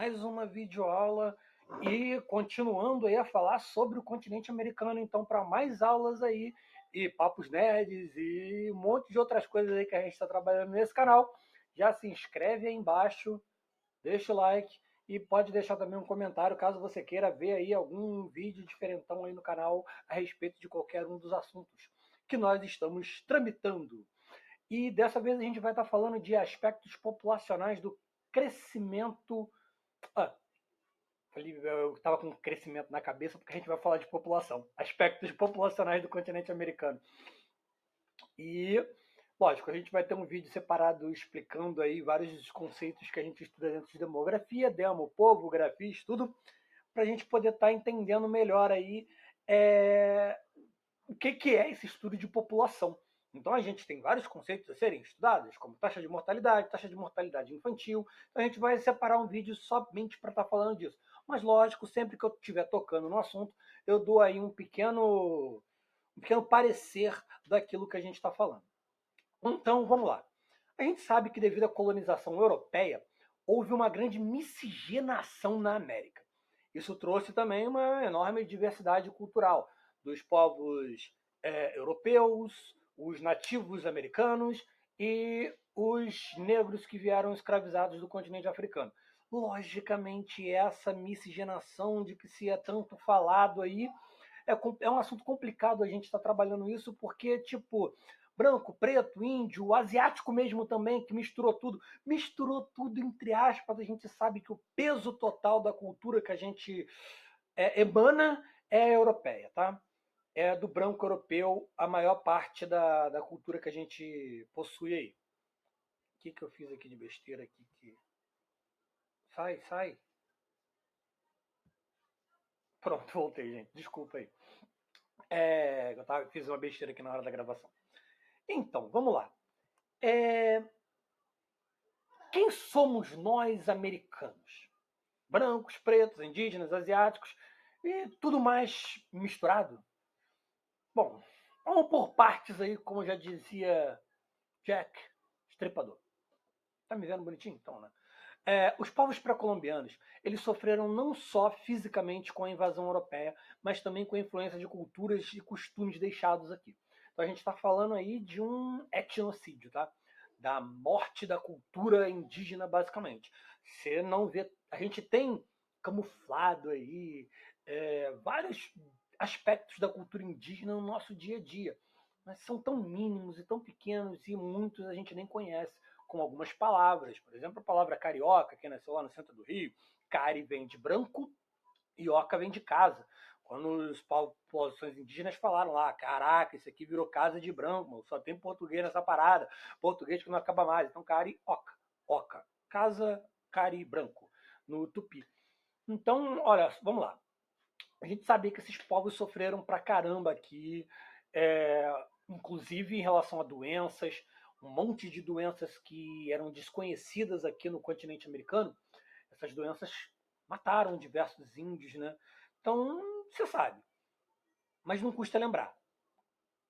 mais uma videoaula e continuando aí a falar sobre o continente americano. Então, para mais aulas aí e papos nerds e um monte de outras coisas aí que a gente está trabalhando nesse canal, já se inscreve aí embaixo, deixa o like e pode deixar também um comentário caso você queira ver aí algum vídeo diferentão aí no canal a respeito de qualquer um dos assuntos que nós estamos tramitando. E dessa vez a gente vai estar falando de aspectos populacionais do crescimento. Ah, eu estava com crescimento na cabeça porque a gente vai falar de população, aspectos populacionais do continente americano. E, lógico, a gente vai ter um vídeo separado explicando aí vários dos conceitos que a gente estuda dentro de demografia, demo, povo, grafia, estudo, para a gente poder estar entendendo melhor aí o que é esse estudo de população. Então a gente tem vários conceitos a serem estudados, como taxa de mortalidade infantil. Então a gente vai separar um vídeo somente para estar falando disso. Mas lógico, sempre que eu estiver tocando no assunto, eu dou aí um pequeno parecer daquilo que a gente está falando. Então vamos lá. A gente sabe que devido à colonização europeia, houve uma grande miscigenação na América. Isso trouxe também uma enorme diversidade cultural dos povos europeus, os nativos americanos e os negros que vieram escravizados do continente africano. Logicamente, essa miscigenação de que se é tanto falado aí é um assunto complicado a gente estar trabalhando isso, porque, tipo, branco, preto, índio, asiático mesmo também, que misturou tudo entre aspas, a gente sabe que o peso total da cultura que a gente emana é europeia, tá? É do branco europeu a maior parte da cultura que a gente possui aí. O que eu fiz aqui de besteira aqui? Sai. Pronto, voltei, gente. Desculpa aí. Fiz uma besteira aqui na hora da gravação. Então, vamos lá. Quem somos nós americanos? Brancos, pretos, indígenas, asiáticos e tudo mais misturado? Bom, vamos por partes aí, como já dizia Jack Stripador. Tá me vendo bonitinho? Então, né? Os povos pré-colombianos, eles sofreram não só fisicamente com a invasão europeia, mas também com a influência de culturas e costumes deixados aqui. Então a gente está falando aí de um etnocídio, tá? Da morte da cultura indígena, basicamente. Você não vê. A gente tem camuflado aí vários aspectos da cultura indígena no nosso dia a dia, mas são tão mínimos e tão pequenos e muitos a gente nem conhece, com algumas palavras. Por exemplo, a palavra carioca, que nasceu lá no centro do Rio, cari vem de branco e oca vem de casa. Quando os populações indígenas falaram lá, caraca, isso aqui virou casa de branco, mano, só tem português nessa parada, português que não acaba mais. Então, cari, oca, casa, cari, branco, no tupi. Então, olha, vamos lá. A gente sabia que esses povos sofreram pra caramba aqui, inclusive em relação a doenças, um monte de doenças que eram desconhecidas aqui no continente americano. Essas doenças mataram diversos índios, né? Então, você sabe. Mas não custa lembrar.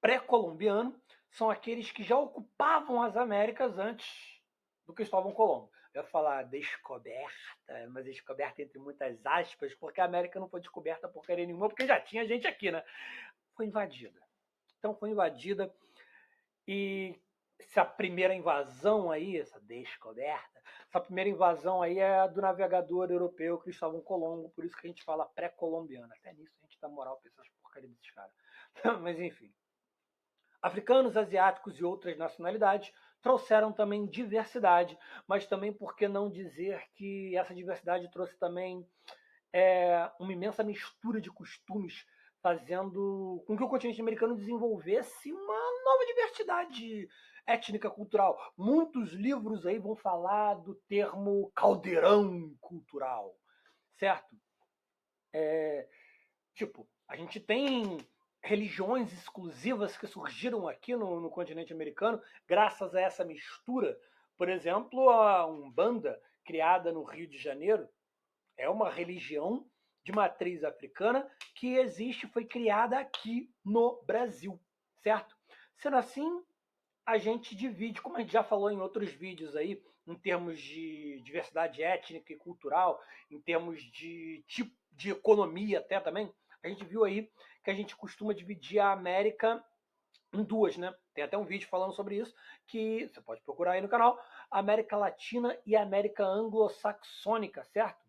Pré-colombiano são aqueles que já ocupavam as Américas antes do Cristóvão Colombo. Eu ia falar descoberta, mas descoberta entre muitas aspas, porque a América não foi descoberta porcaria nenhuma, porque já tinha gente aqui, né? Foi invadida. Então foi invadida e essa primeira invasão aí, essa descoberta, essa primeira invasão aí é do navegador europeu Cristóvão Colombo, por isso que a gente fala pré-colombiana. Até nisso a gente dá moral pra essas porcarias desses caras. Mas enfim. Africanos, asiáticos e outras nacionalidades trouxeram também diversidade, mas também por que não dizer que essa diversidade trouxe também uma imensa mistura de costumes, fazendo com que o continente americano desenvolvesse uma nova diversidade étnica cultural. Muitos livros aí vão falar do termo caldeirão cultural, certo? Tipo, a gente tem religiões exclusivas que surgiram aqui no continente americano graças a essa mistura. Por exemplo, a Umbanda, criada no Rio de Janeiro, é uma religião de matriz africana que existe, foi criada aqui no Brasil, certo? Sendo assim, a gente divide, como a gente já falou em outros vídeos aí, em termos de diversidade étnica e cultural, em termos de tipo de economia até também. A gente viu aí que a gente costuma dividir a América em duas, né? Tem até um vídeo falando sobre isso, que você pode procurar aí no canal, América Latina e América Anglo-Saxônica, certo?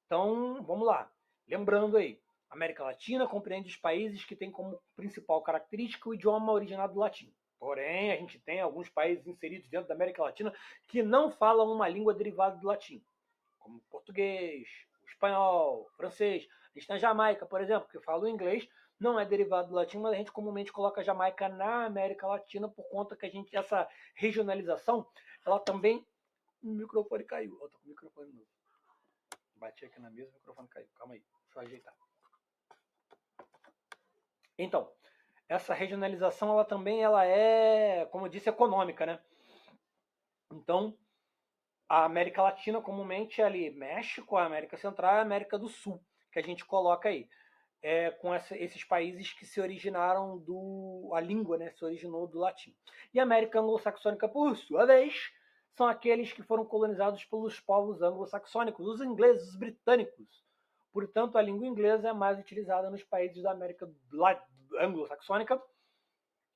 Então, vamos lá. Lembrando aí, América Latina compreende os países que têm como principal característica o idioma originado do latim. Porém, a gente tem alguns países inseridos dentro da América Latina que não falam uma língua derivada do latim, como português, espanhol, francês. A gente tem a Jamaica, por exemplo, que fala o inglês, não é derivado do latim, mas a gente comumente coloca a Jamaica na América Latina por conta que a gente, essa regionalização, ela também... O microfone caiu. Eu tô com o microfone novo. Bati aqui na mesa, o microfone caiu. Calma aí, deixa eu ajeitar. Então, essa regionalização, ela também é, como eu disse, econômica, né? Então, a América Latina comumente é ali México, a América Central e a América do Sul, que a gente coloca aí. Com esses países que se originaram a língua, né, se originou do latim. E a América Anglo-Saxônica, por sua vez, são aqueles que foram colonizados pelos povos anglo-saxônicos, os ingleses, os britânicos. Portanto, a língua inglesa é mais utilizada nos países da América anglo-saxônica,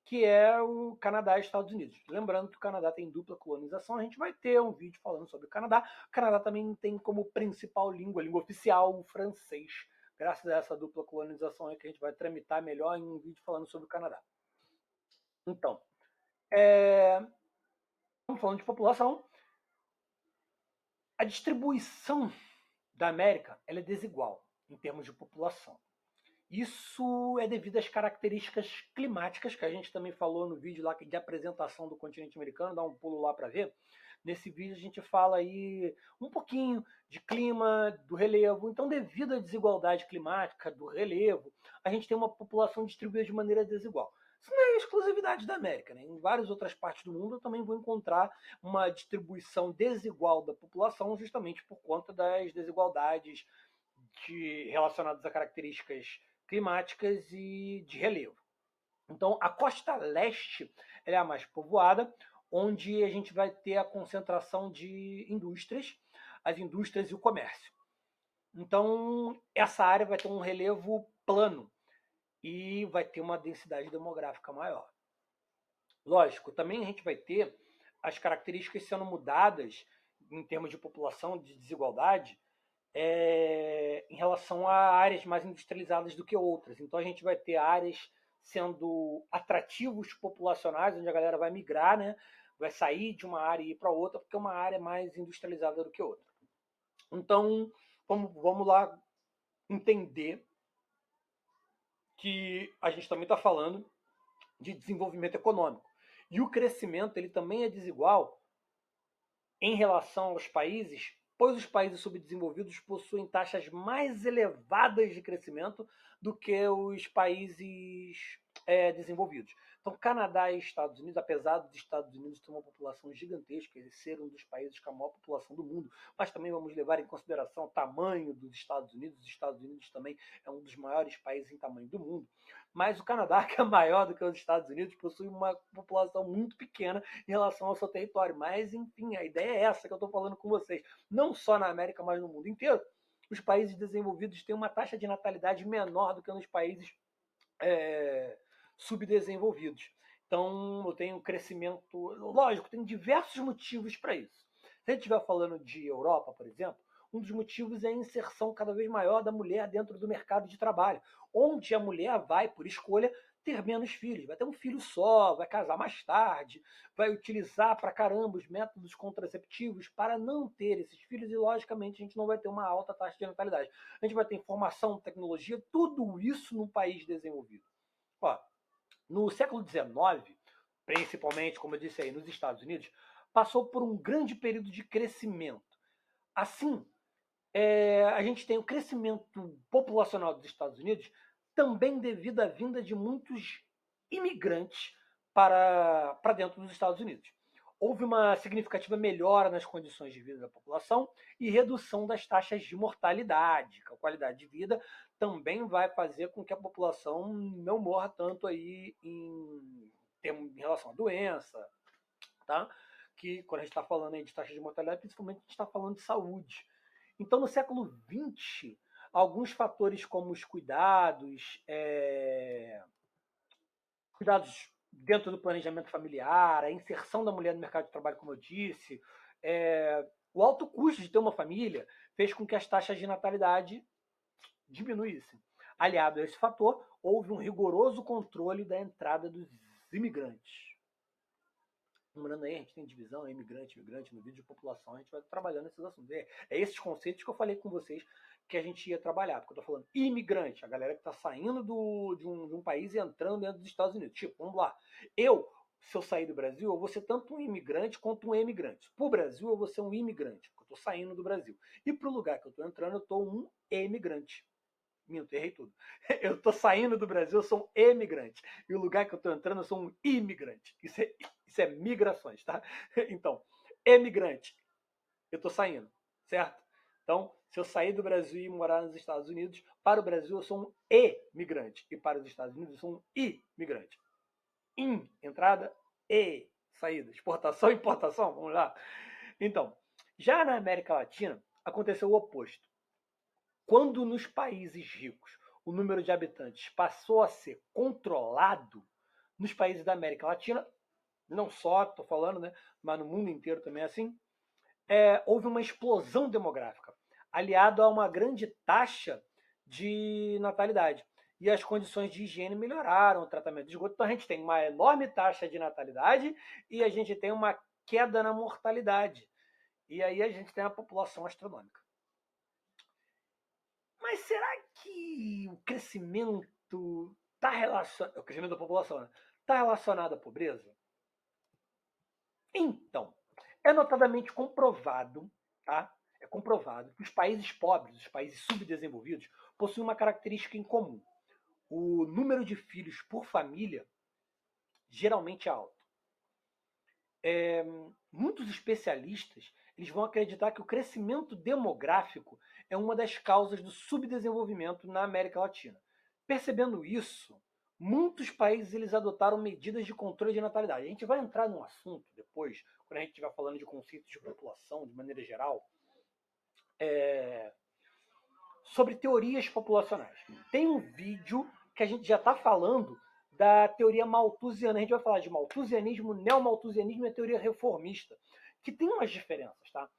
que é o Canadá e Estados Unidos. Lembrando que o Canadá tem dupla colonização, a gente vai ter um vídeo falando sobre o Canadá. O Canadá também tem como principal língua, língua oficial, o francês. Graças a essa dupla colonização é que a gente vai tramitar melhor em um vídeo falando sobre o Canadá. Então, estamos falando de população. A distribuição da América ela é desigual em termos de população. Isso é devido às características climáticas, que a gente também falou no vídeo lá de apresentação do continente americano, dá um pulo lá para ver. Nesse vídeo a gente fala aí um pouquinho de clima, do relevo. Então, devido à desigualdade climática, do relevo, a gente tem uma população distribuída de maneira desigual. Isso não é exclusividade da América, né? Em várias outras partes do mundo eu também vou encontrar uma distribuição desigual da população, justamente por conta das desigualdades relacionadas a características climáticas e de relevo. Então, a costa leste é a mais povoada, onde a gente vai ter a concentração de indústrias, as indústrias e o comércio. Então, essa área vai ter um relevo plano e vai ter uma densidade demográfica maior. Lógico, também a gente vai ter as características sendo mudadas em termos de população, de desigualdade, em relação a áreas mais industrializadas do que outras. Então a gente vai ter áreas sendo atrativos populacionais, onde a galera vai migrar, né? Vai sair de uma área e ir para outra, porque é uma área mais industrializada do que outra. Então, vamos lá entender que a gente também está falando de desenvolvimento econômico. E o crescimento ele também é desigual em relação aos países, pois os países subdesenvolvidos possuem taxas mais elevadas de crescimento do que os países desenvolvidos. Então, Canadá e Estados Unidos, apesar dos Estados Unidos ter uma população gigantesca, eles ser um dos países com a maior população do mundo, mas também vamos levar em consideração o tamanho dos Estados Unidos. Os Estados Unidos também é um dos maiores países em tamanho do mundo. Mas o Canadá, que é maior do que os Estados Unidos, possui uma população muito pequena em relação ao seu território. Mas, enfim, a ideia é essa que eu estou falando com vocês. Não só na América, mas no mundo inteiro. Os países desenvolvidos têm uma taxa de natalidade menor do que nos países subdesenvolvidos. Então, eu tenho um crescimento. Lógico, tem diversos motivos para isso. Se a gente estiver falando de Europa, por exemplo, um dos motivos é a inserção cada vez maior da mulher dentro do mercado de trabalho, onde a mulher vai, por escolha, ter menos filhos, vai ter um filho só, vai casar mais tarde, vai utilizar pra caramba os métodos contraceptivos para não ter esses filhos e, logicamente, a gente não vai ter uma alta taxa de natalidade. A gente vai ter informação, tecnologia, tudo isso num país desenvolvido. Ó, no século XIX, principalmente, como eu disse aí, nos Estados Unidos, passou por um grande período de crescimento. Assim, a gente tem o crescimento populacional dos Estados Unidos também devido à vinda de muitos imigrantes para dentro dos Estados Unidos. Houve uma significativa melhora nas condições de vida da população e redução das taxas de mortalidade. A qualidade de vida também vai fazer com que a população não morra tanto aí em relação à doença, tá? que quando a gente está falando aí de taxa de mortalidade, principalmente a gente está falando de saúde. Então, no século XX, alguns fatores como os cuidados dentro do planejamento familiar, a inserção da mulher no mercado de trabalho, como eu disse, o alto custo de ter uma família fez com que as taxas de natalidade diminuíssem. Aliado a esse fator, houve um rigoroso controle da entrada dos imigrantes. Lembrando aí, a gente tem divisão, imigrante, no vídeo de população, a gente vai trabalhando esses assuntos. É esses conceitos que eu falei com vocês que a gente ia trabalhar, porque eu tô falando imigrante, a galera que tá saindo de um país e entrando dentro dos Estados Unidos. Tipo, vamos lá, se eu sair do Brasil, eu vou ser tanto um imigrante quanto um emigrante. Pro Brasil, eu vou ser um imigrante, porque eu tô saindo do Brasil. E pro lugar que eu tô entrando, eu tô um emigrante. Minto, errei tudo. Eu tô saindo do Brasil, eu sou um emigrante. E o lugar que eu tô entrando, eu sou um imigrante. Isso é migrações, tá? Então, emigrante, eu tô saindo, certo? Então, se eu sair do Brasil e morar nos Estados Unidos, para o Brasil eu sou um emigrante. E para os Estados Unidos eu sou um imigrante. Entrada, saída. Exportação, importação, vamos lá. Então, já na América Latina, aconteceu o oposto. Quando nos países ricos o número de habitantes passou a ser controlado, nos países da América Latina, não só, estou falando, né, mas no mundo inteiro também é assim, houve uma explosão demográfica, aliado a uma grande taxa de natalidade. E as condições de higiene melhoraram, o tratamento de esgoto. Então a gente tem uma enorme taxa de natalidade e a gente tem uma queda na mortalidade. E aí a gente tem uma população astronômica. Mas será que o crescimento está relacionado. O crescimento da população, né? Está relacionado à pobreza? Então, é notadamente comprovado, tá? É comprovado que os países pobres, os países subdesenvolvidos, possuem uma característica em comum. O número de filhos por família geralmente é alto. Muitos especialistas eles vão acreditar que o crescimento demográfico é uma das causas do subdesenvolvimento na América Latina. Percebendo isso, muitos países eles adotaram medidas de controle de natalidade. A gente vai entrar num assunto depois, quando a gente estiver falando de conceitos de população de maneira geral, sobre teorias populacionais. Tem um vídeo que a gente já está falando da teoria malthusiana. A gente vai falar de malthusianismo, neomalthusianismo e a teoria reformista, que tem umas diferenças, tá?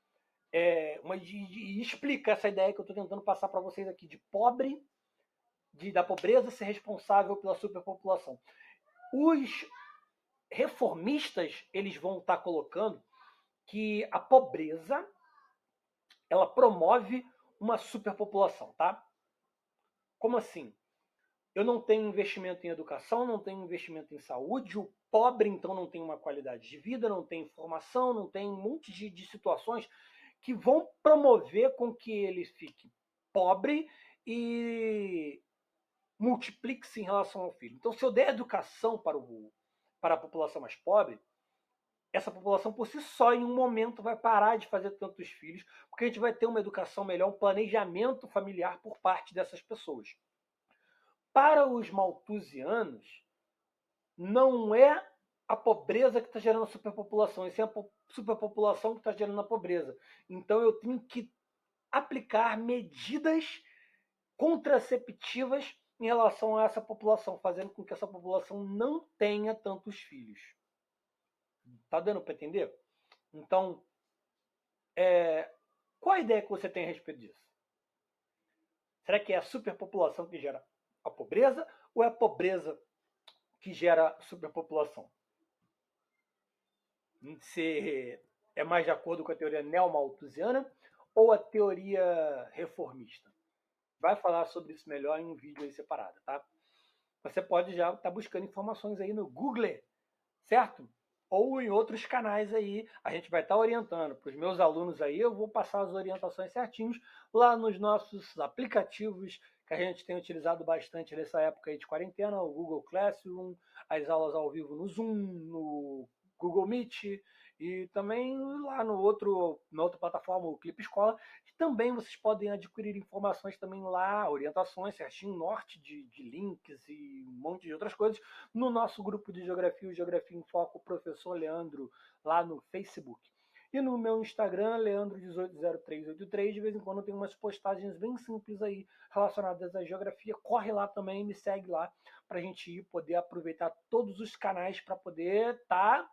E explica essa ideia que eu estou tentando passar para vocês aqui de da pobreza ser responsável pela superpopulação. Os reformistas eles vão estar colocando que a pobreza ela promove uma superpopulação, tá? Como assim? Eu não tenho investimento em educação, não tenho investimento em saúde, o pobre então não tem uma qualidade de vida, não tem informação, não tem um monte de situações que vão promover com que ele fique pobre e multiplique-se em relação ao filho. Então, se eu der educação para a população mais pobre, essa população por si só, em um momento, vai parar de fazer tantos filhos, porque a gente vai ter uma educação melhor, um planejamento familiar por parte dessas pessoas. Para os malthusianos, não é a pobreza que está gerando a superpopulação, isso é a superpopulação que está gerando a pobreza. Então eu tenho que aplicar medidas contraceptivas em relação a essa população, fazendo com que essa população não tenha tantos filhos. Tá dando para entender? Então, qual a ideia que você tem a respeito disso? Será que é a superpopulação que gera a pobreza ou é a pobreza que gera superpopulação? Se é mais de acordo com a teoria neomalthusiana ou a teoria reformista? Vai falar sobre isso melhor em um vídeo aí separado, tá? Você pode já estar buscando informações aí no Google, certo? Ou em outros canais aí, a gente vai estar orientando. Para os meus alunos aí, eu vou passar as orientações certinhos lá nos nossos aplicativos que a gente tem utilizado bastante nessa época aí de quarentena, o Google Classroom, as aulas ao vivo no Zoom, no Google Meet E também lá na outra plataforma, o Clipe Escola, também vocês podem adquirir informações também lá, orientações certinho, norte de links e um monte de outras coisas, no nosso grupo de Geografia, o Geografia em Foco, o professor Leandro, lá no Facebook. E no meu Instagram, Leandro180383, de vez em quando tem umas postagens bem simples aí relacionadas à geografia. Corre lá também, me segue lá para a gente ir poder aproveitar todos os canais para poder estar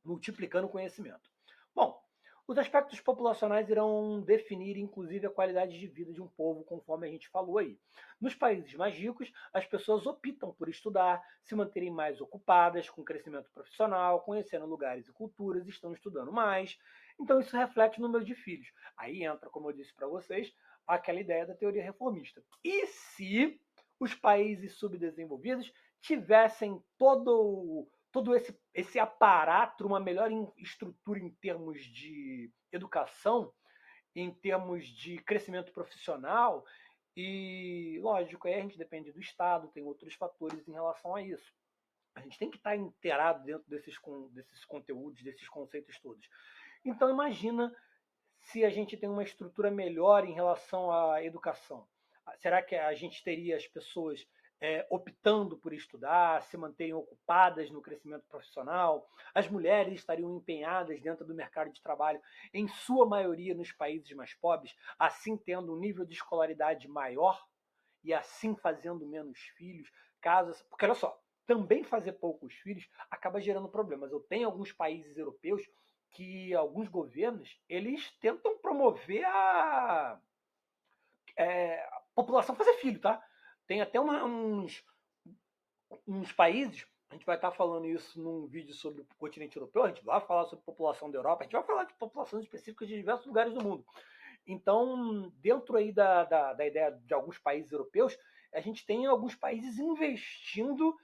multiplicando o conhecimento. Bom, os aspectos populacionais irão definir, inclusive, a qualidade de vida de um povo, conforme a gente falou aí. Nos países mais ricos, as pessoas optam por estudar, se manterem mais ocupadas com crescimento profissional, conhecendo lugares e culturas, estão estudando mais. Então, isso reflete no número de filhos. Aí entra, como eu disse para vocês, aquela ideia da teoria reformista. E se os países subdesenvolvidos tivessem todo esse aparato, uma melhor estrutura em termos de educação, em termos de crescimento profissional, e lógico, aí a gente depende do Estado, tem outros fatores em relação a isso. A gente tem que estar inteirado dentro desses conteúdos, desses conceitos todos. Então imagina se a gente tem uma estrutura melhor em relação à educação. Será que a gente teria as pessoas optando por estudar, se manterem ocupadas no crescimento profissional? As mulheres estariam empenhadas dentro do mercado de trabalho, em sua maioria nos países mais pobres, assim tendo um nível de escolaridade maior e assim fazendo menos filhos? Porque olha só, também fazer poucos filhos acaba gerando problemas. Eu tenho alguns países europeus que alguns governos eles tentam promover a população fazer filho, tá? Tem até uns países, a gente vai estar falando isso num vídeo sobre o continente europeu, a gente vai falar sobre a população da Europa, a gente vai falar de populações específicas de diversos lugares do mundo. Então, dentro aí da ideia de alguns países europeus, a gente tem alguns países investindo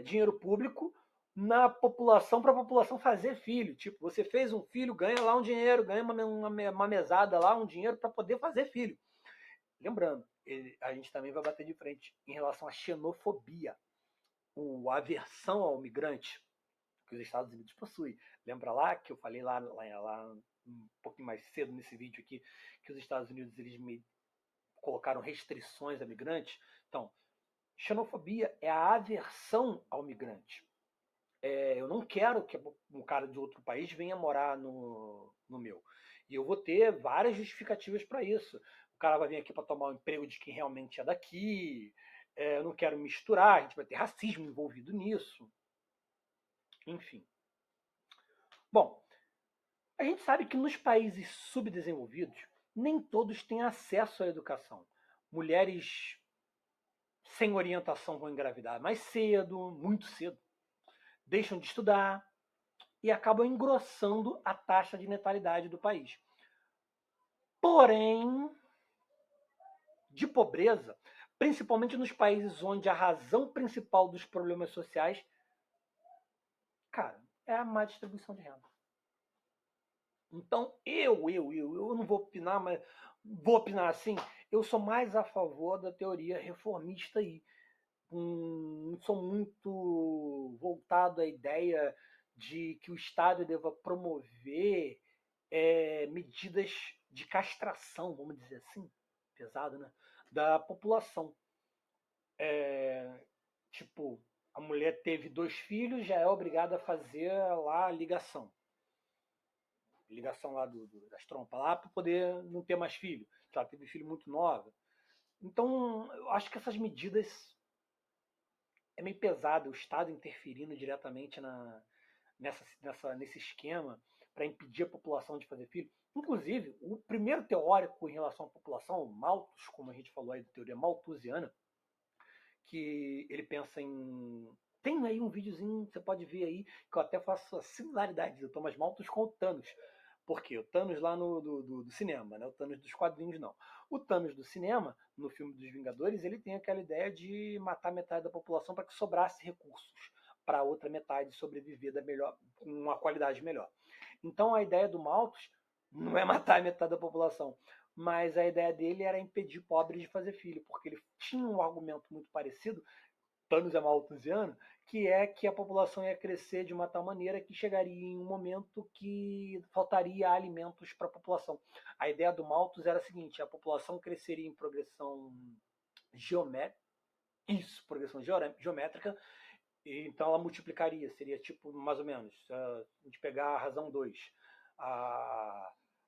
dinheiro público na população para a população fazer filho. Tipo, você fez um filho, ganha lá um dinheiro, ganha uma mesada lá, um dinheiro para poder fazer filho. Lembrando, a gente também vai bater de frente em relação à xenofobia, a aversão ao migrante que os Estados Unidos possuem. Lembra lá que eu falei lá um pouquinho mais cedo nesse vídeo aqui que os Estados Unidos eles me colocaram restrições a migrantes? Então, xenofobia é a aversão ao migrante. Eu não quero que um cara de outro país venha morar no meu. E eu vou ter várias justificativas para isso. O cara vai vir aqui para tomar o emprego de quem realmente é daqui. Eu não quero misturar, a gente vai ter racismo envolvido nisso. Enfim. Bom, a gente sabe que nos países subdesenvolvidos, nem todos têm acesso à educação. Mulheres sem orientação vão engravidar mais cedo, muito cedo, deixam de estudar e acabam engrossando a taxa de natalidade do país. Porém, de pobreza, principalmente nos países onde a razão principal dos problemas sociais, cara, é a má distribuição de renda. Então, eu não vou opinar, mas vou opinar assim, eu sou mais a favor da teoria reformista aí. Sou muito voltado à ideia de que o Estado deva promover medidas de castração, vamos dizer assim, pesado, né? Da população. Tipo, a mulher teve 2 filhos, já é obrigada a fazer lá a ligação. Ligação lá das trompas lá para poder não ter mais filho. Ela teve filho muito nova. Então, eu acho que essas medidas é meio pesado, o Estado interferindo diretamente nesse esquema para impedir a população de fazer filho. Inclusive, o primeiro teórico em relação à população, o Malthus, como a gente falou aí da teoria malthusiana, que ele pensa em. Tem aí um videozinho, você pode ver aí, que eu até faço a similaridade do Thomas Malthus com o Thanos. Por quê? O Thanos lá do cinema, né? O Thanos dos quadrinhos não. O Thanos do cinema, no filme dos Vingadores, ele tem aquela ideia de matar metade da população para que sobrasse recursos para a outra metade sobreviver com uma qualidade melhor. Então a ideia do Malthus não é matar metade da população, mas a ideia dele era impedir pobres de fazer filho, porque ele tinha um argumento muito parecido Thanos é malthusiano, que é que a população ia crescer de uma tal maneira que chegaria em um momento que faltaria alimentos para a população. A ideia do Malthus era a seguinte: a população cresceria em progressão geométrica, isso, progressão geométrica, e então ela multiplicaria, seria tipo mais ou menos, se a gente pegar a razão 2,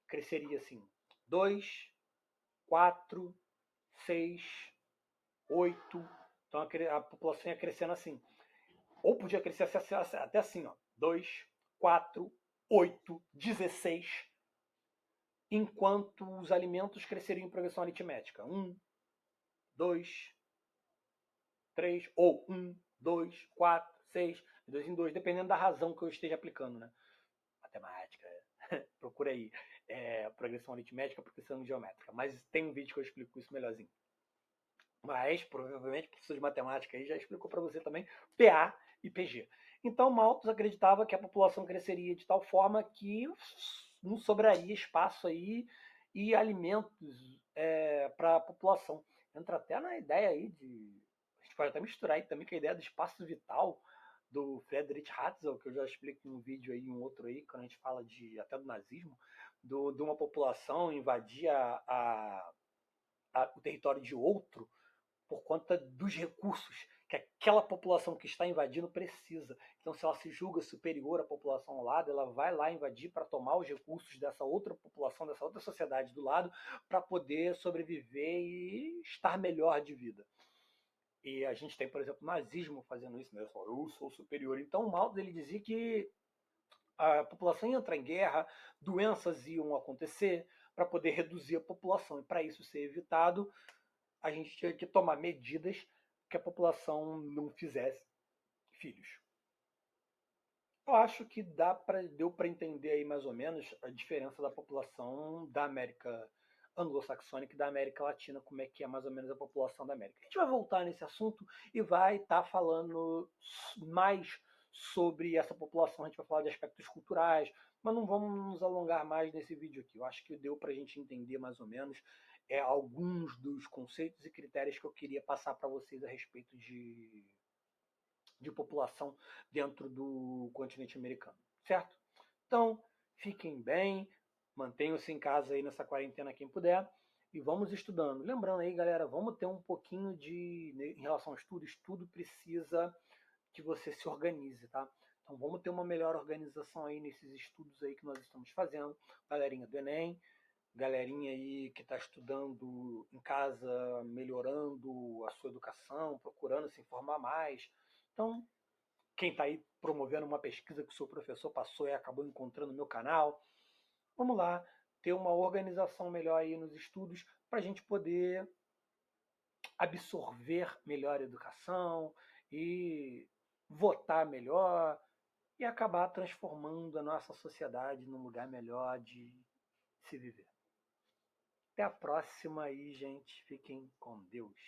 cresceria assim: 2, 4, 6, 8. Então a população ia crescendo assim. Ou podia crescer até assim, ó: 2, 4, 8, 16, enquanto os alimentos cresceriam em progressão aritmética. 1, 2, 3, ou 1, 2, 4, 6, de 2 em 2, dependendo da razão que eu esteja aplicando, né? Matemática, procura aí. Progressão aritmética, progressão geométrica. Mas tem um vídeo que eu explico isso melhorzinho. Mas, provavelmente, o professor de matemática aí já explicou para você também PA e PG. Então, Malthus acreditava que a população cresceria de tal forma que não sobraria espaço aí e alimentos para a população. Entra até na ideia aí de... A gente pode até misturar aí também com a ideia do espaço vital do Friedrich Hatzel, que eu já explico em um vídeo aí, um outro aí, quando a gente fala até do nazismo, de uma população invadir o território de outro por conta dos recursos que aquela população que está invadindo precisa. Então, se ela se julga superior à população ao lado, ela vai lá invadir para tomar os recursos dessa outra população, dessa outra sociedade do lado, para poder sobreviver e estar melhor de vida. E a gente tem, por exemplo, o nazismo fazendo isso, né? Eu sou superior. Então, o Mao ele dizia que a população ia entrar em guerra, doenças iam acontecer para poder reduzir a população. E para isso ser evitado, a gente tinha que tomar medidas que a população não fizesse filhos. Eu acho que deu para entender aí mais ou menos a diferença da população da América anglo-saxônica e da América Latina, como é que é mais ou menos a população da América. A gente vai voltar nesse assunto e vai estar falando mais sobre essa população. A gente vai falar de aspectos culturais, mas não vamos nos alongar mais nesse vídeo aqui. Eu acho que deu para a gente entender mais ou menos alguns dos conceitos e critérios que eu queria passar para vocês a respeito de população dentro do continente americano, certo? Então, fiquem bem, mantenham-se em casa aí nessa quarentena quem puder e vamos estudando. Lembrando aí, galera, vamos ter um pouquinho em relação ao estudo, estudo precisa que você se organize, tá? Então vamos ter uma melhor organização aí nesses estudos aí que nós estamos fazendo. Galerinha do Enem, galerinha aí que está estudando em casa, melhorando a sua educação, procurando se informar mais. Então, quem está aí promovendo uma pesquisa que o seu professor passou e acabou encontrando no meu canal, vamos lá ter uma organização melhor aí nos estudos para a gente poder absorver melhor a educação e votar melhor e acabar transformando a nossa sociedade num lugar melhor de se viver. Até a próxima aí, gente. Fiquem com Deus.